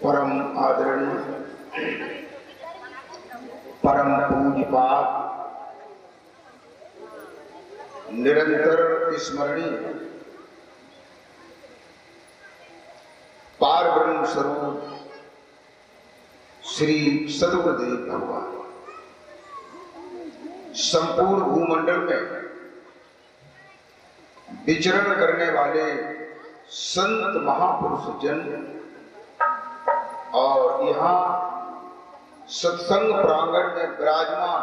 परम आदरणीय परम पूज्यपाद निरंतर स्मरणीय पार ब्रह्म स्वरूप श्री सद्गुरुदेव भगवान संपूर्ण भूमंडल में विचरण करने वाले संत महापुरुष जन और यहाँ सत्संग प्रांगण में विराजमान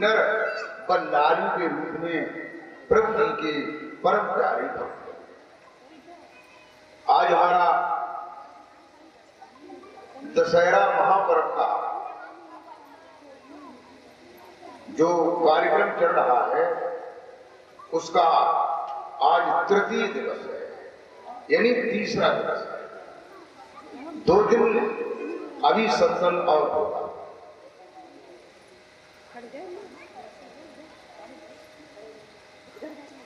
नर व नारी के रूप में प्रभु जी के परम प्यारे भक्त, आज हमारा दशहरा महापर्व का जो कार्यक्रम चल रहा है उसका आज तृतीय दिवस है, यानी तीसरा दिवस है। 2 दिन अभी सत्संग और होगा।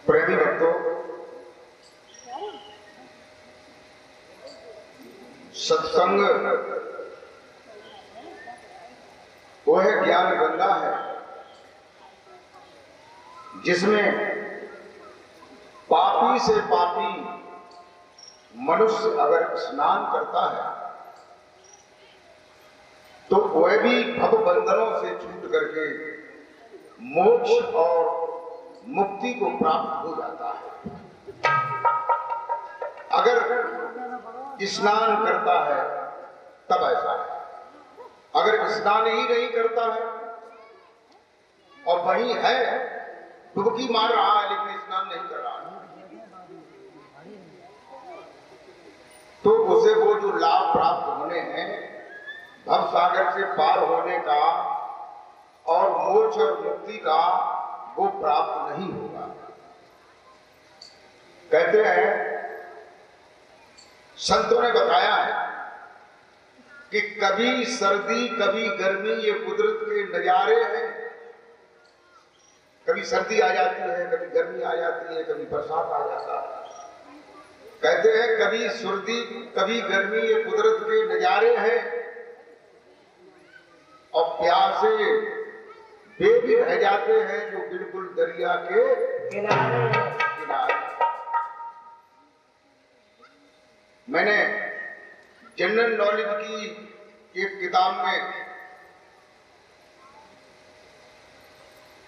प्रेमी भक्तों, सत्संग वो है ज्ञान गंगा है जिसमें पापी से पापी मनुष्य अगर स्नान करता है तो वह भी भव बंधनों से छूट करके मोक्ष और मुक्ति को प्राप्त हो जाता है। अगर स्नान करता है तब ऐसा है, अगर स्नान ही नहीं करता है और वही है डुबकी मार रहा है लेकिन स्नान नहीं कर रहा है, तो उसे वो जो लाभ प्राप्त होने हैं भव सागर से पार होने का और मोक्ष और मुक्ति का वो प्राप्त नहीं होगा। कहते हैं, संतों ने बताया है कि कभी सर्दी कभी गर्मी ये कुदरत के नजारे हैं। कभी सर्दी आ जाती है, कभी गर्मी आ जाती है, कभी बरसात आ जाता है। कहते हैं कभी सर्दी कभी गर्मी ये कुदरत के नजारे हैं और प्यासे वे भी रह जाते हैं जो बिल्कुल दरिया के किनारे। मैंने जनरल नॉलेज की एक किताब में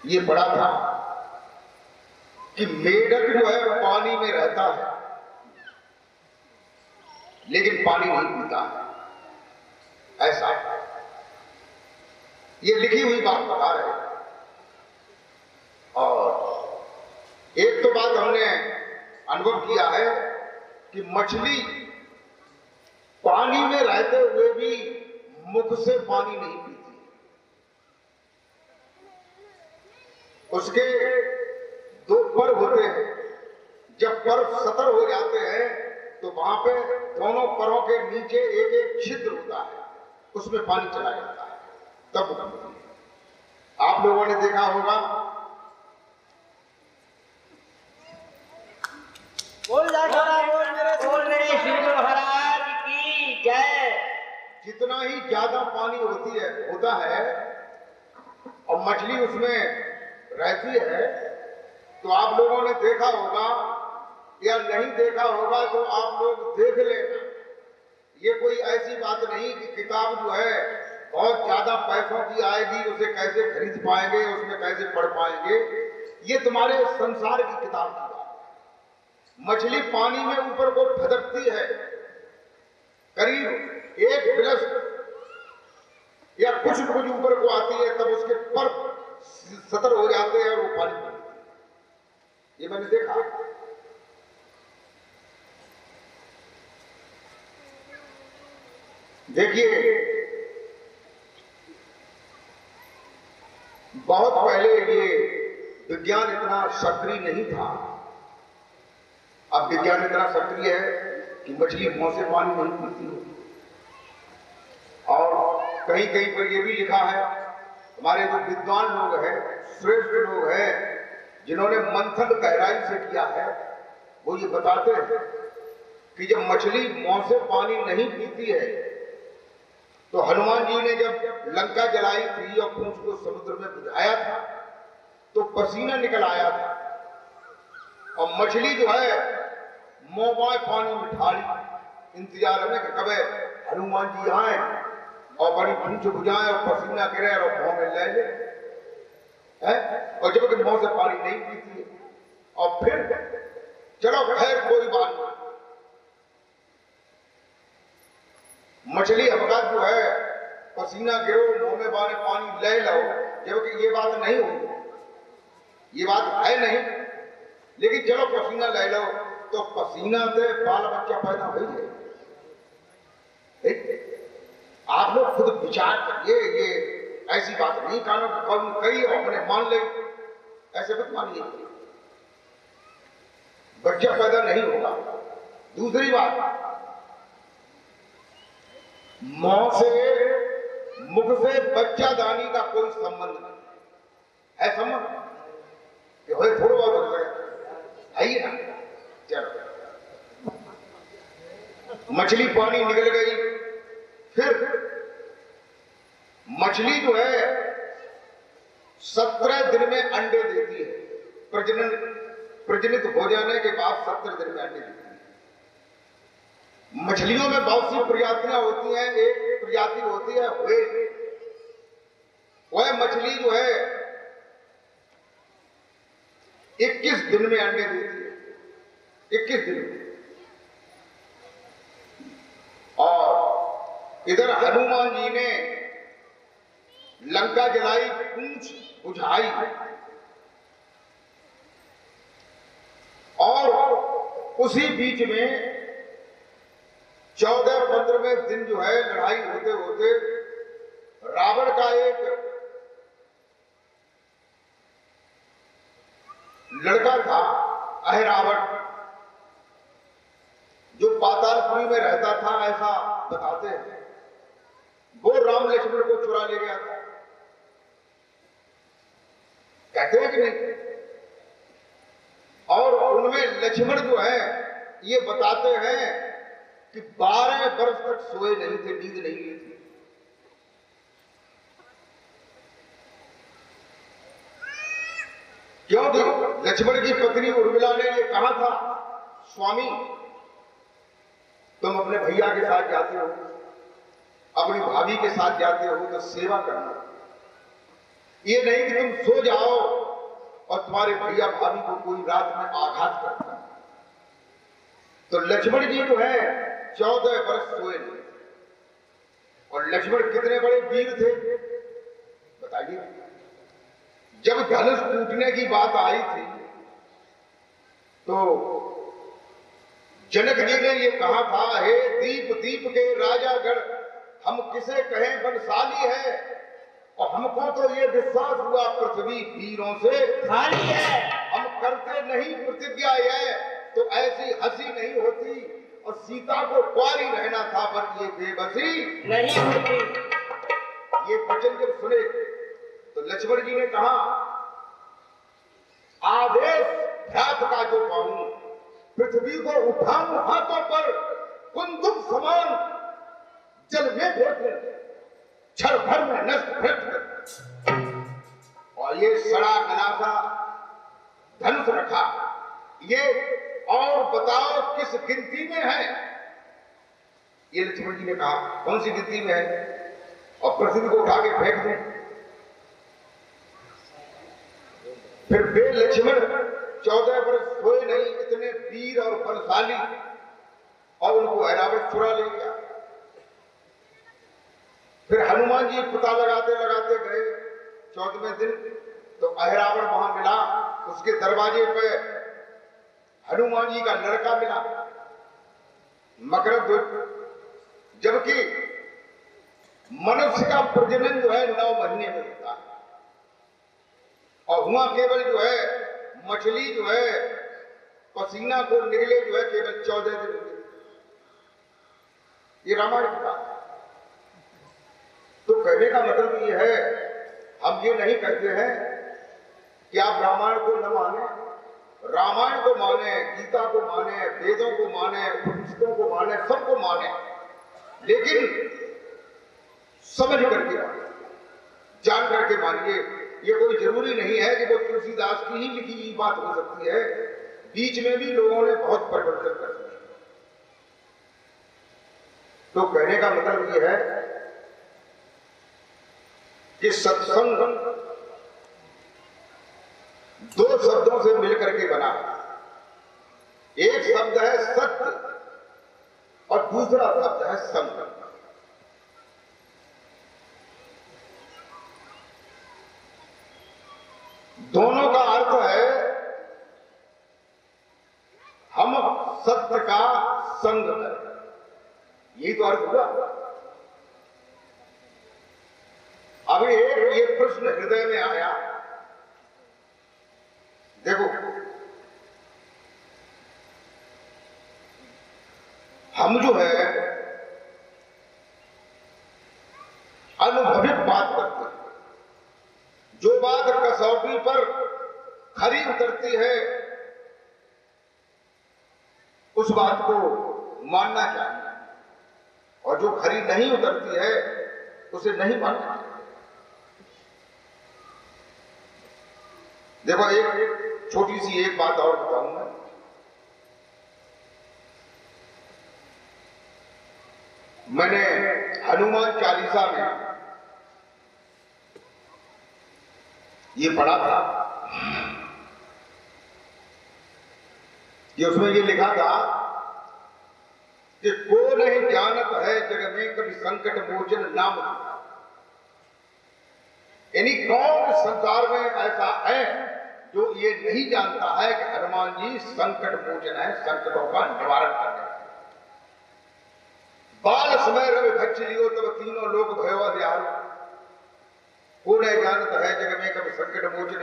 ये पढ़ा था कि मेढक जो है पानी में रहता है लेकिन पानी नहीं पीता है, ऐसा ये लिखी हुई बात बता रहे हैं। और एक तो बात हमने अनुभव किया है कि मछली पानी में रहते हुए भी मुख से पानी नहीं पीती, उसके 2 पर होते हैं। जब पर सतर हो जाते हैं तो वहां पे दोनों परों के नीचे एक एक छिद्र होता है, उसमें पानी चला जाता है, तब आप लोगों ने देखा होगा। बोल मेरे श्री महाराज की जय। जितना ही ज्यादा पानी होता है और मछली उसमें रहती है तो आप लोगों ने देखा होगा या नहीं देखा होगा तो आप लोग देख लेना। ये कोई ऐसी बात नहीं कि किताब जो है बहुत ज्यादा पैसों की आएगी, उसे कैसे खरीद पाएंगे, उसमें कैसे पढ़ पाएंगे, ये तुम्हारे संसार की किताब की बात है। मछली पानी में ऊपर को फदकती है, करीब 1 प्लस या कुछ ऊपर को आती है, तब उसके पर सतर हो जाते हैं और वो पानी पीती है। ये मैंने देखा। देखिए, बहुत पहले ये विज्ञान इतना सक्रिय नहीं था। अब विज्ञान इतना सक्रिय है कि मछली मुंह से पानी नहीं पीती है। और कहीं कहीं पर ये भी लिखा है, हमारे जो विद्वान लोग हैं, श्रेष्ठ लोग हैं, जिन्होंने मंथन गहराई से किया है, वो ये बताते हैं कि जब मछली मुंह से पानी नहीं पीती है, तो हनुमान जी ने जब लंका जलाई थी और पूंछ को समुद्र में बुझाया था तो पसीना निकल आया था, और मछली जो है मुंह में पानी में ठाड़ी इंतजार में कि कब हनुमान जी आए और बड़ी पूंछ बुझाए और पसीना गिरे और मुंह में ले ले है? और जब कि मुंह से पानी नहीं पीती है। और फिर चलो खैर कोई बात नहीं, मछली हमका जो है पसीना गिरो मुंह में बारे पानी ले लो, जबकि ये बात नहीं होगी, ये बात है नहीं, लेकिन चलो पसीना ले लो तो पसीना से बाल बच्चा पैदा हो जाए। आप लोग खुद विचार करिए, ये ऐसी बात नहीं कानों कौन कही अपने मान ले, ऐसे मत मानिए, बच्चा पैदा नहीं होगा। दूसरी बात, मुंह से मुख से बच्चा दानी का कोई संबंध नहीं है, संबंध थोड़ा बहुत है ही ना। चलो मछली पानी निकल गई, फिर मछली जो है 17 दिन में अंडे देती है, प्रजनित हो जाने के बाद 17 दिन में अंडे देती है। मछलियों में बहुत सी प्रजातियां होती हैं, एक प्रजाति होती है व्हेल, वह मछली जो है 21 दिन में अंडे देती है, 21 दिन में। और इधर हनुमान जी ने लंका जलाई, पूंछ बुझाई, और उसी बीच में 14-15वें दिन जो है लड़ाई होते होते रावण का एक लड़का था अहिरावण, जो पातालपुरी में रहता था ऐसा बताते हैं, वो राम लक्ष्मण को चुरा ले गया था, कहते हैं कि नहीं। और उनमें लक्ष्मण जो है ये बताते हैं कि 12 वर्ष तक सोए नहीं थे, नींद नहीं ली थी। क्योंकि लक्ष्मण की पत्नी उर्मिला ने ये कहा था, स्वामी तुम अपने भैया के साथ जाते हो, अपनी भाभी के साथ जाते हो तो सेवा करना, ये नहीं कि तुम सो जाओ और तुम्हारे भैया भाभी को कोई रात में आघात करता। तो लक्ष्मण जी जो है 14 वर्ष सोए नहीं, और लक्ष्मण कितने बड़े वीर थे बताइए। जब धनुष टूटने की बात आई थी तो जनक जी ने ये कहा था, हे दीप दीप के राजागण, हम किसे कहें बलशाली है, और हमको तो ये विश्वास हुआ पृथ्वी वीरों से खाली है, हम करते नहीं प्रतिज्ञा है, तो ऐसी हंसी नहीं होती, और सीता को कुंवारी रहना था, पर ये बेबसी नहीं होती। ये वचन जब सुने तो लक्ष्मण जी ने कहा, आदेश भ्रात का जो पाऊं, पृथ्वी को उठाऊं हाथों पर, कुंदुक समान जल में फेंकूं, क्षण भर में नष्ट भ्रष्ट। और ये सड़ा गलासा धनुष रखा, ये और बताओ किस गिनती में है। ये लक्ष्मण जी ने कहा, कौन सी गिनती में है, और पृथ्वी को उठा के फेंक दूं। फिर वे लक्ष्मण 14 वर्ष सोए नहीं, इतने वीर और बलशाली, और उनको अहिरावण चुरा ले गया। फिर हनुमान जी पता लगाते लगाते गए 14वें दिन, तो अहिरावण वहां मिला, उसके दरवाजे पे हनुमान जी का लड़का मिला मकरध्वज, जबकि मनुष्य का प्रजनन जो है 9 महीने में होता है, और हुआ केवल जो है मछली जो है पसीना को निकले जो है केवल 14 दिन हुए। ये रामायण की बात है। तो कहने का मतलब ये है, हम ये नहीं कहते हैं कि आप रामायण को न माने, रामायण को माने, गीता को माने, वेदों को माने, उपनिषदों को माने, सबको माने, लेकिन समझ करके माने, जान करके मानिए। ये कोई जरूरी नहीं है कि वो तुलसीदास की ही लिखी हुई बात हो सकती है, बीच में भी लोगों ने बहुत परिवर्तन कर दिया। तो कहने का मतलब ये है कि सत्संग दो शब्दों से मिलकर के बना। एक शब्द है सत्य और दूसरा शब्द है संग। दोनों का अर्थ है हम सत्य का संग करें, यही तो अर्थ हुआ। अभी एक ये प्रश्न हृदय में आया, देखो हम जो है अनुभविक बात करते हैं, जो बात कसौटी पर खरी उतरती है उस बात को मानना चाहिए, और जो खरी नहीं उतरती है उसे नहीं मानना चाहिए। देखो एक छोटी सी एक बात और बताऊंगा। मैंने हनुमान चालीसा में ये पढ़ा था कि उसमें ये लिखा था कि को नहीं जानत है जग में कभी संकट मोचन नाम। यानी कौन संसार में ऐसा है जो ये नहीं जानता है कि हनुमान जी संकट मोचन है, संकटों का निवारण करने हैं। बाल समय रवि भक्ष लियो तब तीनों लोग भयो दयालु, को नहीं जानता है जग में कभी संकट मोचन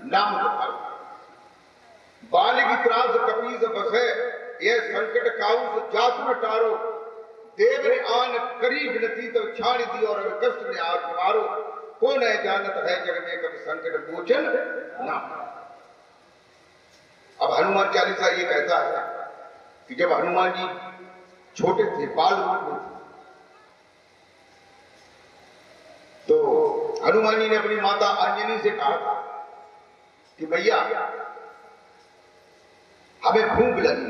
नाम दुखालु। बाल की त्रास कपीस बसे ये संकट काउस जातु टारो, देव ने आन करी विनती तब छाड़ दी और कष्ट ने आग मारो, को नहीं जानत है जग में कभी संकट मोचन नाम। अब हनुमान चालीसा ये कहता है कि जब हनुमान जी छोटे थे, बाल रूप में थे, तो हनुमान जी ने अपनी माता अंजनी से कहा था कि भैया हमें भूख लगी,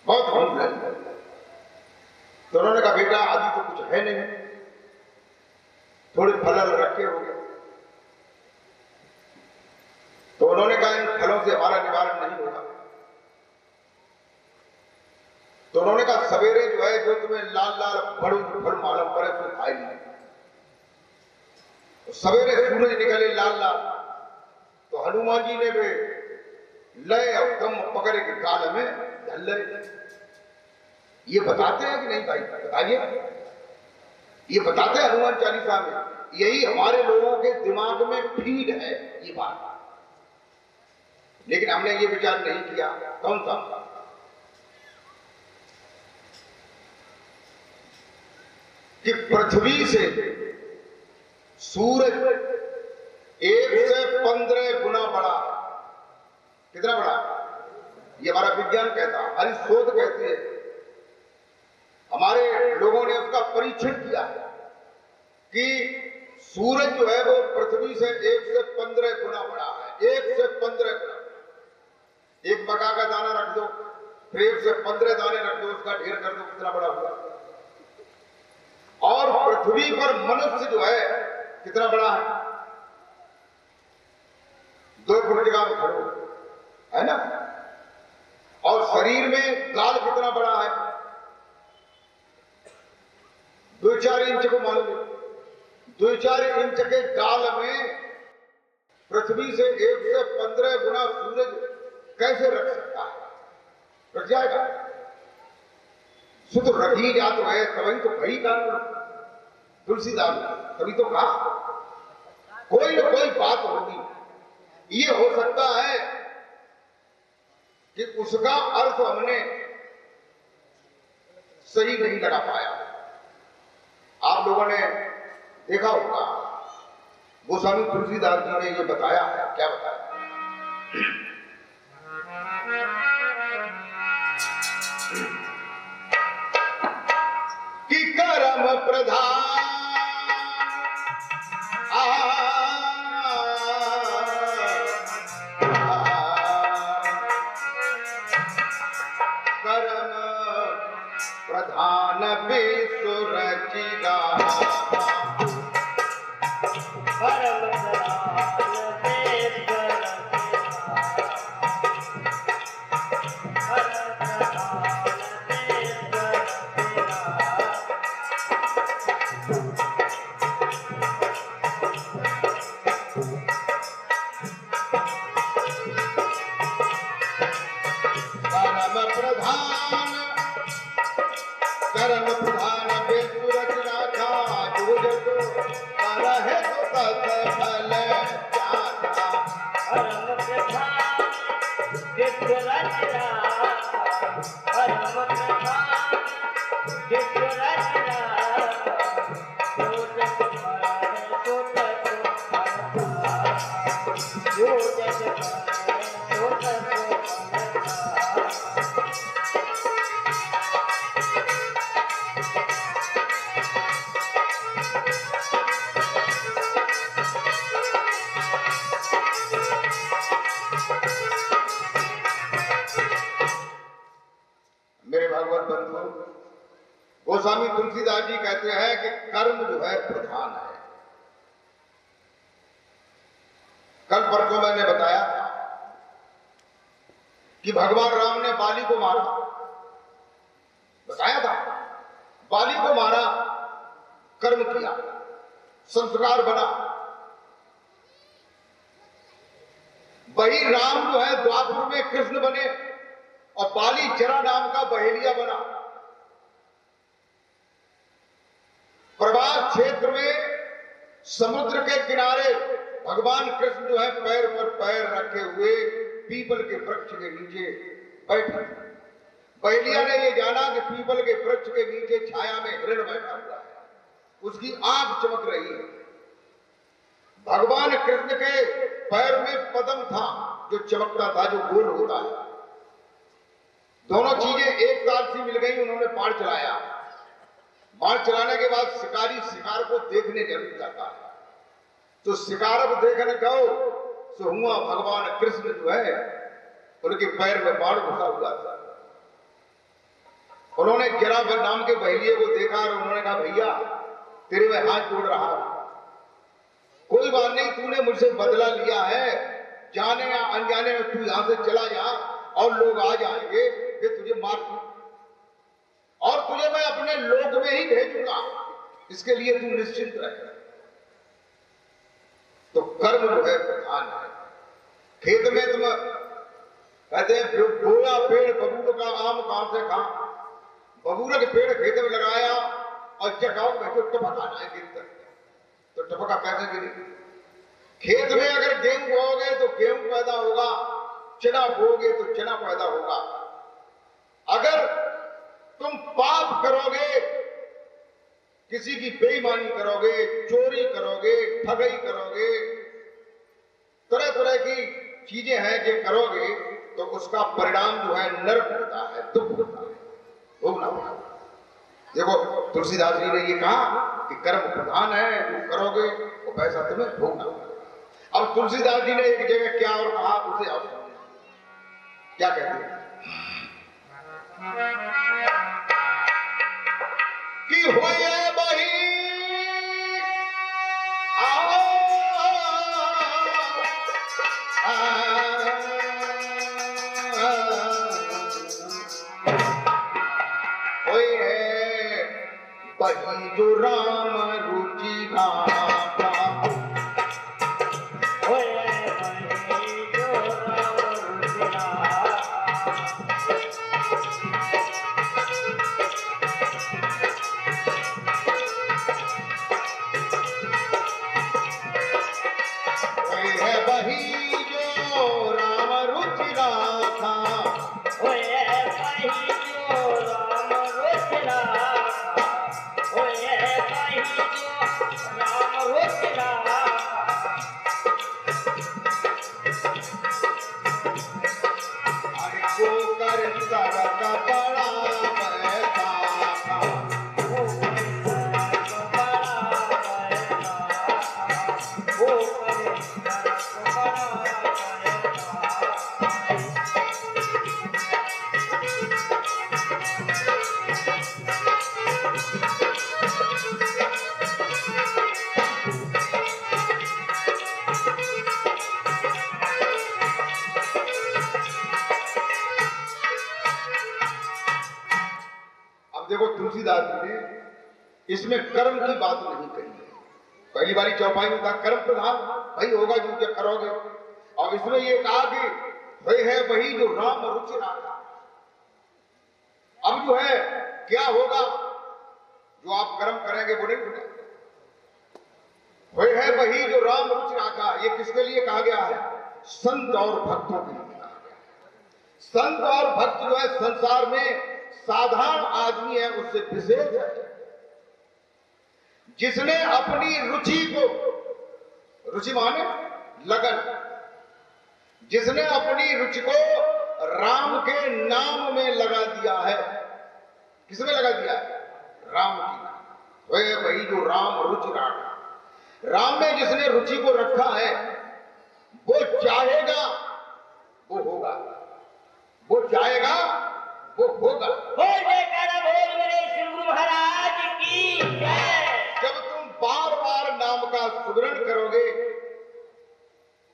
बहुत भूख लगी। तो उन्होंने कहा बेटा अभी तो कुछ है नहीं, थोड़े फल रखे होंगे। तो उन्होंने कहा इन फलों से हमारा निवारण नहीं होगा। तो उन्होंने कहा सवेरे जो है जो तुम्हें लाल लाल बड़ू फल मालूम पड़े तो खाई नहीं। तो सवेरे सूरज निकले लाल लाल, तो हनुमान जी ने वे लय और दम पकड़ के काल में ढल। ये बताते हैं कि नहीं भाई, बताइए। ये बताते हैं हनुमान चालीसा में, यही हमारे लोगों के दिमाग में फीड है ये बात। लेकिन हमने ये विचार नहीं किया। कौन सा? कि पृथ्वी से सूरज 1 से 15 गुना बड़ा है। कितना बड़ा? ये हमारा विज्ञान कहता है, हमारी शोध कहती है, हमारे लोगों ने उसका परीक्षण किया कि सूरज जो है वो पृथ्वी से 1 से 15 गुना बड़ा है। 1 से 15 गुना। एक मक्का का दाना रख दो, फिर 1 से 15 दाने रख दो, उसका ढेर कर दो, कितना बड़ा हुआ। और पृथ्वी पर मनुष्य जो है कितना बड़ा है? 2 फुट जगह में खड़ो है ना। और शरीर में गाल कितना बड़ा है? 2-4 इंच को मान लो। 2-4 इंच के गाल में पृथ्वी से 1 से 15 गुना सूरज कैसे रख सकता है? रख जाएगा? शुद्ध रखी जा तो है, तभी तो कही का तुलसीदास, तभी तो कहा कोई न कोई बात होगी। ये हो सकता है कि उसका अर्थ हमने सही नहीं लगा पाया। आप लोगों ने देखा होगा गोस्वामी तुलसीदास जी ने ये बताया है। क्या बताया? प्रधान कर्म प्रधान विसुर चिगा कर्म प्रधान बेसुरज राजा जो जग करहे तो तत् फल जाता कर्म प्रधान बेसुरज राजा कर्म प्रधान बेसुरज राजा जो जग करहे तो तत् फल जो जग करहे तो तत् गोस्वामी तुलसीदास जी कहते हैं कि कर्म जो है प्रधान है। कल परसों मैंने बताया कि भगवान राम ने बाली को मारा, बताया था, बाली को मारा, कर्म किया, संस्कार बना। वही राम जो है द्वापर में कृष्ण बने और बाली जरा नाम का बहेलिया बना। प्रवास क्षेत्र में समुद्र के किनारे भगवान कृष्ण जो है पैर पर पैर रखे हुए पीपल के वृक्ष के नीचे बैठे। बहेलिया ने ये जाना कि पीपल के वृक्ष के नीचे छाया में हिरण बैठा हुआ है, उसकी आंख चमक रही है। भगवान कृष्ण के पैर में पद्म था जो चमकता था, जो गोल होता है। दोनों चीजें एक साथ सी मिल गई। उन्होंने बाण चलाया। बाण चलाने के बाद शिकारी शिकार को देखने जरूर जाता है। तो शिकार को देखने गए तो हुआ भगवान कृष्ण जो है उनके पैर में बाण घुसा हुआ था। उन्होंने जरा नाम के बहेलिये को देखा और उन्होंने कहा, भैया तेरे में हाथ जोड़ रहा हूं, कोई बात नहीं, तूने मुझसे बदला लिया है, जाने या अनजाने में तू यहां से चला जा और लोग आ जाएंगे कि तुझे मार दूं और तुझे मैं अपने लोक में ही भेजूंगा, इसके लिए तू निश्चिंत रहे। तो कर्म जो है प्रधान है। खेत में तुम कहते हैं बोया पेड़ बबूल का आम कहां से खा, बबूल के पेड़ खेत में लगाया और जगाओ कहते टपक आ जाए गिरता, तो टपका कैसे गिरी? खेत में अगर गेहूं बोओगे तो गेहूं पैदा होगा, चना बोओगे तो चना पैदा होगा। अगर तुम पाप करोगे, किसी की बेईमानी करोगे, चोरी करोगे, ठगी करोगे, तरह तरह की चीजें हैं जो करोगे, तो उसका परिणाम जो है नरक होता है, दुख होता है, भोगना होगा। देखो तुलसीदास जी ने ये कहा कि कर्म प्रधान है, जो करोगे वो पैसा तुम्हें भोगना होगा। अब तुलसीदास जी ने एक जगह क्या और कहा, उसे आप समझे क्या कहते हैं कि होए बही बही जो राम रुचि गाता, अब देखो तुलसीदास जी ने इसमें कर्म की बात नहीं कही है। पहली बारी चौपाई में था कर्म प्रधान, भाई होगा जो क्या करोगे, और इसमें ये कहा कि वही है वही जो राम रुचि राखा। अब जो है क्या होगा, जो आप कर्म करेंगे वो नहीं होगा। वही है वही जो राम रुचि राखा, ये किसके लिए कहा गया है? संत और भक्तों के लिए कहा गया है। संत और भक्त जो है संसार में साधारण आदमी है, उससे विशेष है, जिसने अपनी रुचि को, रुचि माने लगन, जिसने अपनी रुचि को राम के नाम में लगा दिया है। किसमें लगा दिया है? राम की नाम। वह वही जो राम रुचि राखा, राम में जिसने रुचि को रखा है, वो चाहेगा वो होगा, वो चाहेगा वो होगा। बोल जयकारा बोल मेरे श्री गुरु महाराज की जय। जब तुम बार बार नाम का सुमिरन करोगे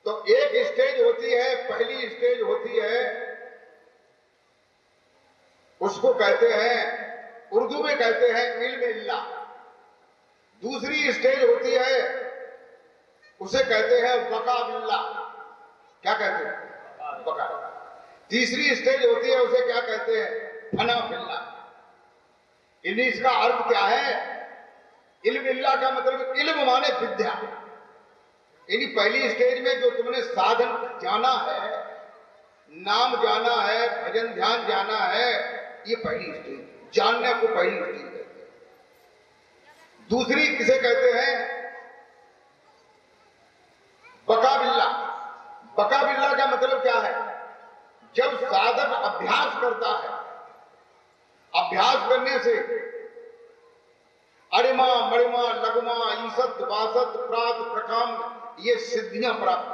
तो एक स्टेज होती है, पहली स्टेज होती है, उसको कहते हैं, उर्दू में कहते हैं इल्म इल्लाह। दूसरी स्टेज होती है, उसे कहते हैं वका बिल्लाह। क्या कहते हैं? वका। तीसरी स्टेज होती है, उसे क्या कहते हैं? फना बिल्लाह। इन्हीं इसका अर्थ क्या है? इल्म इल्लाह का मतलब इल्म माने विद्या। यानी पहली स्टेज में जो तुमने साधन जाना है, नाम जाना है, भजन ध्यान जाना है, ये पहली स्टेज, जानने को पहली स्टेज कहते हैं। दूसरी किसे कहते हैं? बका बिल्ला। बका बिल्ला का मतलब क्या है? जब साधक अभ्यास करता है, अभ्यास करने से अरिमा मणिमा लगमा ईसत वासत प्रात प्रकाम ये सिद्धियां प्राप्त